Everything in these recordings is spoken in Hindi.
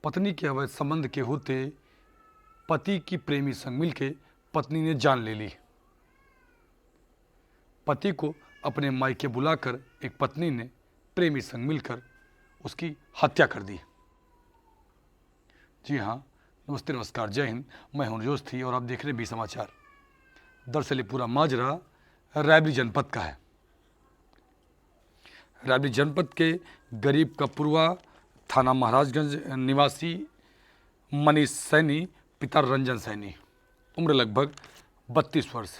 पत्नी के अवैध संबंध के होते पति की प्रेमी संग मिलके पत्नी ने जान ले ली। पति को अपने मायके बुलाकर एक पत्नी ने प्रेमी संग मिलकर उसकी हत्या कर दी। जी हाँ, नमस्ते, नमस्कार, जय हिंद। मैं हूं जोश थी और आप देख रहे हैं बी समाचार। दरअसल ये पूरा माजरा रायबरेली जनपद का है। रायबरेली जनपद के गरीब कपुरवा थाना महाराजगंज निवासी मनीष सैनी, पिता रंजन सैनी, उम्र लगभग 32 वर्ष।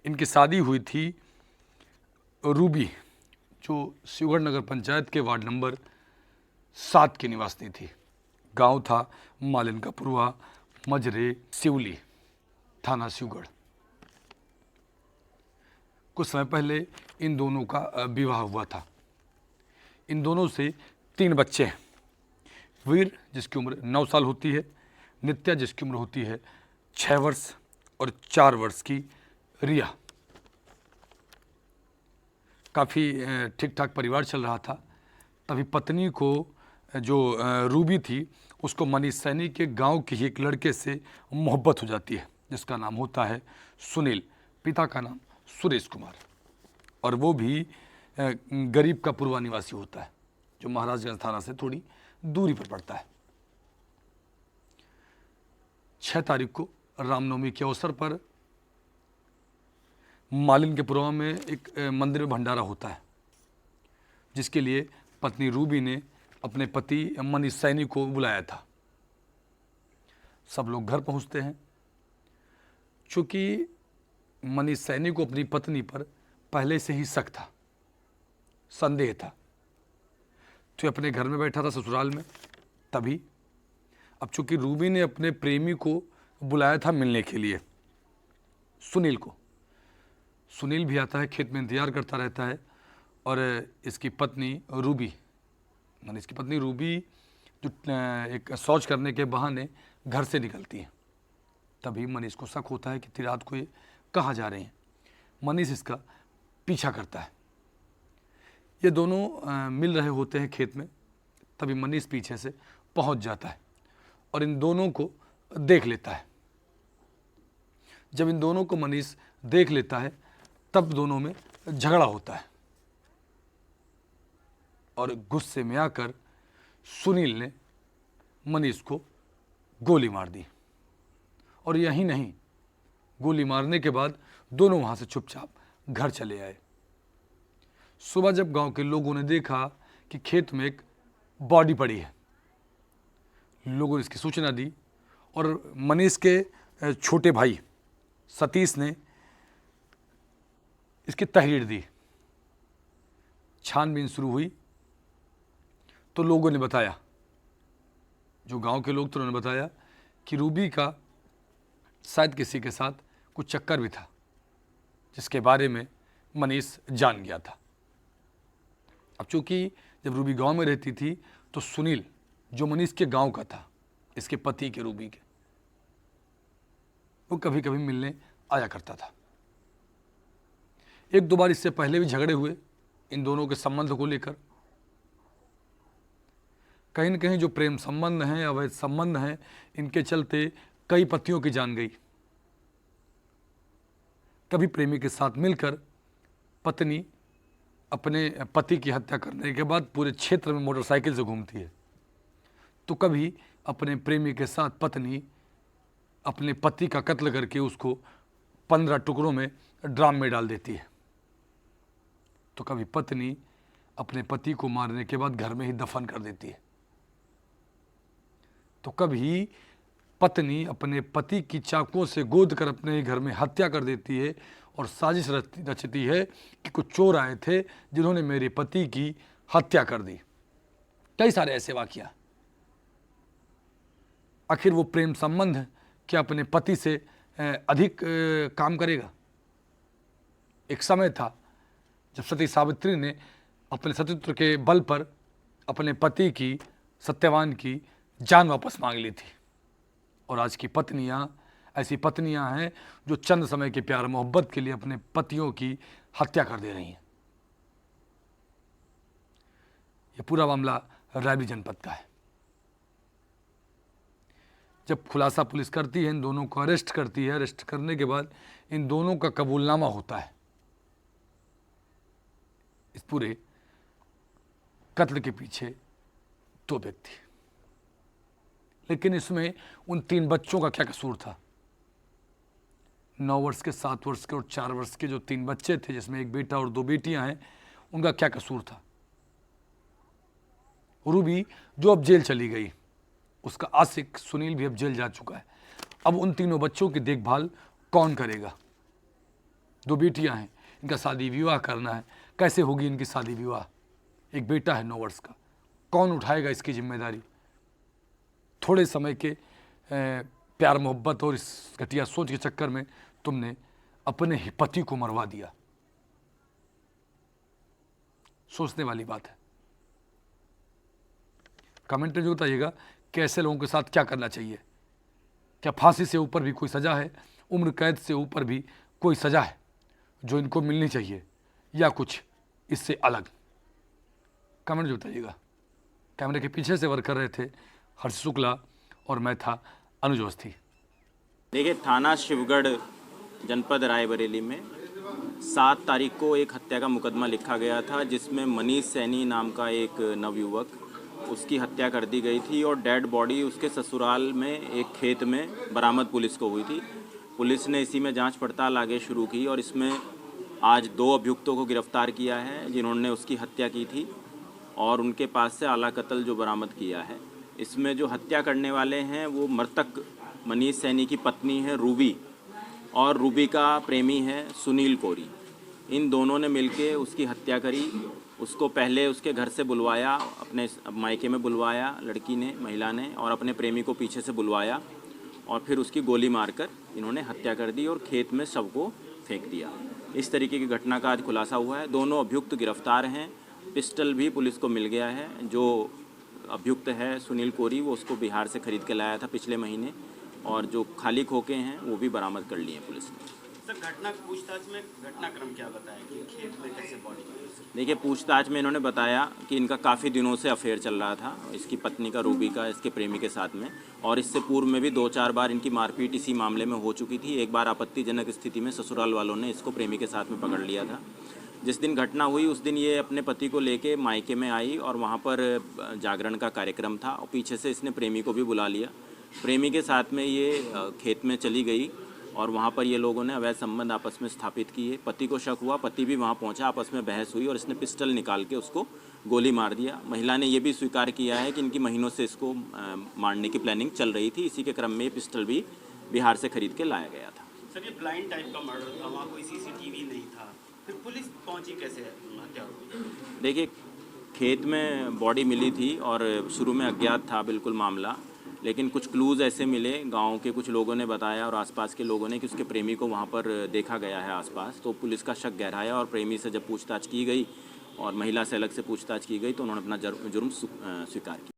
इनकी शादी हुई थी रूबी, जो शिवगढ़ नगर पंचायत के वार्ड नंबर 7 की निवासिनी थी। गांव था मालिन कपुरवा, मजरे, सिवली, थाना शिवगढ़। कुछ समय पहले इन दोनों का विवाह हुआ था। इन दोनों से 3 बच्चे हैं। वीर, जिसकी उम्र 9 साल होती है, नित्या, जिसकी उम्र होती है 6 वर्ष, और 4 वर्ष की रिया। काफ़ी ठीक ठाक परिवार चल रहा था। तभी पत्नी को, जो रूबी थी, उसको मनीष सैनी के गांव के ही एक लड़के से मोहब्बत हो जाती है, जिसका नाम होता है सुनील। पिता का नाम सुरेश कुमार, और वो भी गरीब का पूर्वा निवासी होता है, जो महाराजगंज थाना से थोड़ी दूरी पर पड़ता है। 6 तारीख को रामनवमी के अवसर पर मालिन के पुरवा में एक मंदिर में भंडारा होता है, जिसके लिए पत्नी रूबी ने अपने पति मनीष सैनी को बुलाया था। सब लोग घर पहुंचते हैं। चूँकि मनीष सैनी को अपनी पत्नी पर पहले से ही शक था, संदेह था, तो अपने घर में बैठा था ससुराल में। तभी अब चूंकि रूबी ने अपने प्रेमी को बुलाया था मिलने के लिए, सुनील को। सुनील भी आता है, खेत में इंतजार करता रहता है, और इसकी पत्नी रूबी, माने इसकी पत्नी रूबी, जो एक शौच करने के बहाने घर से निकलती है। तभी मनीष को शक होता है कि इतनी रात को ये कहाँ जा रहे हैं। मनीष इसका पीछा करता है। ये दोनों मिल रहे होते हैं खेत में। तभी मनीष पीछे से पहुंच जाता है और इन दोनों को देख लेता है। जब इन दोनों को मनीष देख लेता है, तब दोनों में झगड़ा होता है, और गुस्से में आकर सुनील ने मनीष को गोली मार दी। और यही नहीं, गोली मारने के बाद दोनों वहां से चुपचाप घर चले आए। सुबह जब गांव के लोगों ने देखा कि खेत में एक बॉडी पड़ी है, लोगों ने इसकी सूचना दी, और मनीष के छोटे भाई सतीश ने इसकी तहरीर दी। छानबीन शुरू हुई तो लोगों ने बताया, जो गांव के लोग थे उन्होंने बताया कि रूबी का शायद किसी के साथ कुछ चक्कर भी था, जिसके बारे में मनीष जान गया था। अब चूंकि जब रूबी गांव में रहती थी, तो सुनील, जो मनीष के गांव का था, इसके पति के, रूबी के, वो कभी कभी मिलने आया करता था। 1-2 बार इससे पहले भी झगड़े हुए इन दोनों के संबंध को लेकर। कहीं न कहीं जो प्रेम संबंध हैं, अवैध संबंध हैं, इनके चलते कई पतियों की जान गई। कभी प्रेमी के साथ मिलकर पत्नी अपने पति की हत्या करने के बाद पूरे क्षेत्र में मोटरसाइकिल से घूमती है, तो कभी अपने प्रेमी के साथ पत्नी अपने पति का कत्ल करके उसको 15 टुकड़ों में ड्राम में डाल देती है, तो कभी पत्नी अपने पति को मारने के बाद घर में ही दफन कर देती है, तो कभी पत्नी अपने पति की चाकुओं से गोद कर अपने ही घर में हत्या कर देती है, और साजिश रचती है कि कुछ चोर आए थे जिन्होंने मेरे पति की हत्या कर दी। कई सारे ऐसे वाकया। आखिर वो प्रेम संबंध क्या अपने पति से अधिक काम करेगा? एक समय था जब सती सावित्री ने अपने सतीत्व के बल पर अपने पति की, सत्यवान की, जान वापस मांग ली थी। और आज की पत्नियां ऐसी पत्नियां हैं जो चंद समय के प्यार मोहब्बत के लिए अपने पतियों की हत्या कर दे रही हैं। ये पूरा मामला रायबरेली जनपद का है। जब खुलासा पुलिस करती है, इन दोनों को अरेस्ट करती है, अरेस्ट करने के बाद इन दोनों का कबूलनामा होता है इस पूरे कत्ल के पीछे 2 व्यक्ति। लेकिन इसमें उन 3 बच्चों का क्या कसूर था? 9 वर्ष के, 7 वर्ष के और 4 वर्ष के जो 3 बच्चे थे, जिसमें एक बेटा और 2 बेटियां हैं, उनका क्या कसूर था? रूबी जो अब जेल चली गई, उसका आशिक सुनील भी अब जेल जा चुका है। अब उन तीनों बच्चों की देखभाल कौन करेगा? 2 बेटियां हैं, इनका शादी विवाह करना है, कैसे होगी इनकी शादी विवाह? एक बेटा है 9 वर्ष का, कौन उठाएगा इसकी जिम्मेदारी? थोड़े समय के प्यार मोहब्बत और इस घटिया सोच के चक्कर में तुमने अपने ही पति को मरवा दिया। सोचने वाली बात है। कमेंट में जो बताइएगा कि ऐसे लोगों के साथ क्या करना चाहिए? क्या फांसी से ऊपर भी कोई सज़ा है? उम्र कैद से ऊपर भी कोई सज़ा है जो इनको मिलनी चाहिए, या कुछ इससे अलग? कमेंट में बताइएगा। कैमरे के पीछे से वर्क कर रहे थे हर्ष शुक्ला और मैं था अनुज अवस्थी। देखिए, थाना शिवगढ़ जनपद रायबरेली में 7 तारीख को एक हत्या का मुकदमा लिखा गया था, जिसमें मनीष सैनी नाम का एक नवयुवक, उसकी हत्या कर दी गई थी और डेड बॉडी उसके ससुराल में एक खेत में बरामद पुलिस को हुई थी। पुलिस ने इसी में जांच पड़ताल आगे शुरू की और इसमें आज 2 अभियुक्तों को गिरफ्तार किया है जिन्होंने उसकी हत्या की थी, और उनके पास से आला कत्ल जो बरामद किया है। इसमें जो हत्या करने वाले हैं वो मृतक मनीष सैनी की पत्नी है रूबी, और रूबी का प्रेमी है सुनील कोरी। इन दोनों ने मिलके उसकी हत्या करी। उसको पहले उसके घर से बुलवाया, अपने मायके में बुलवाया लड़की ने, महिला ने, और अपने प्रेमी को पीछे से बुलवाया और फिर उसकी गोली मारकर इन्होंने हत्या कर दी और खेत में शव को फेंक दिया। इस तरीके की घटना का आज खुलासा हुआ है। दोनों अभियुक्त गिरफ्तार हैं। पिस्टल भी पुलिस को मिल गया है। जो अभियुक्त है सुनील कोरी, वो उसको बिहार से खरीद के लाया था पिछले महीने, और जो खाली खोखे हैं वो भी बरामद कर लिए पुलिस ने। सर, पूछताछ में घटनाक्रम क्या बताया कि खेत में कैसे बॉडी? देखिए, पूछताछ में इन्होंने बताया कि इनका काफ़ी दिनों से अफेयर चल रहा था, इसकी पत्नी का, रूबी का, इसके प्रेमी के साथ में, और इससे पूर्व में भी 2-4 बार इनकी मारपीट इसी मामले में हो चुकी थी। एक बार आपत्तिजनक स्थिति में ससुराल वालों ने इसको प्रेमी के साथ में पकड़ लिया था। जिस दिन घटना हुई उस दिन ये अपने पति को लेके मायके में आई और वहाँ पर जागरण का कार्यक्रम था, और पीछे से इसने प्रेमी को भी बुला लिया। प्रेमी के साथ में ये खेत में चली गई और वहाँ पर ये लोगों ने अवैध संबंध आपस में स्थापित किए। पति को शक हुआ, पति भी वहाँ पहुँचा, आपस में बहस हुई और इसने पिस्टल निकाल के उसको गोली मार दिया। महिला ने ये भी स्वीकार किया है कि इनकी महीनों से इसको मारने की प्लानिंग चल रही थी। इसी के क्रम में ये पिस्टल भी बिहार से खरीद के लाया गया था। सर, ये ब्लाइंड टाइप का मर्डर था, वहाँ कोई CCTV नहीं था, फिर पुलिस पहुँची कैसे? क्या हुआ? देखिए, खेत में बॉडी मिली थी और शुरू में अज्ञात था बिल्कुल मामला, लेकिन कुछ क्लूज़ ऐसे मिले, गांव के कुछ लोगों ने बताया और आसपास के लोगों ने, कि उसके प्रेमी को वहां पर देखा गया है आसपास। तो पुलिस का शक गहराया और प्रेमी से जब पूछताछ की गई और महिला से अलग से पूछताछ की गई तो उन्होंने अपना जुर्म स्वीकार किया।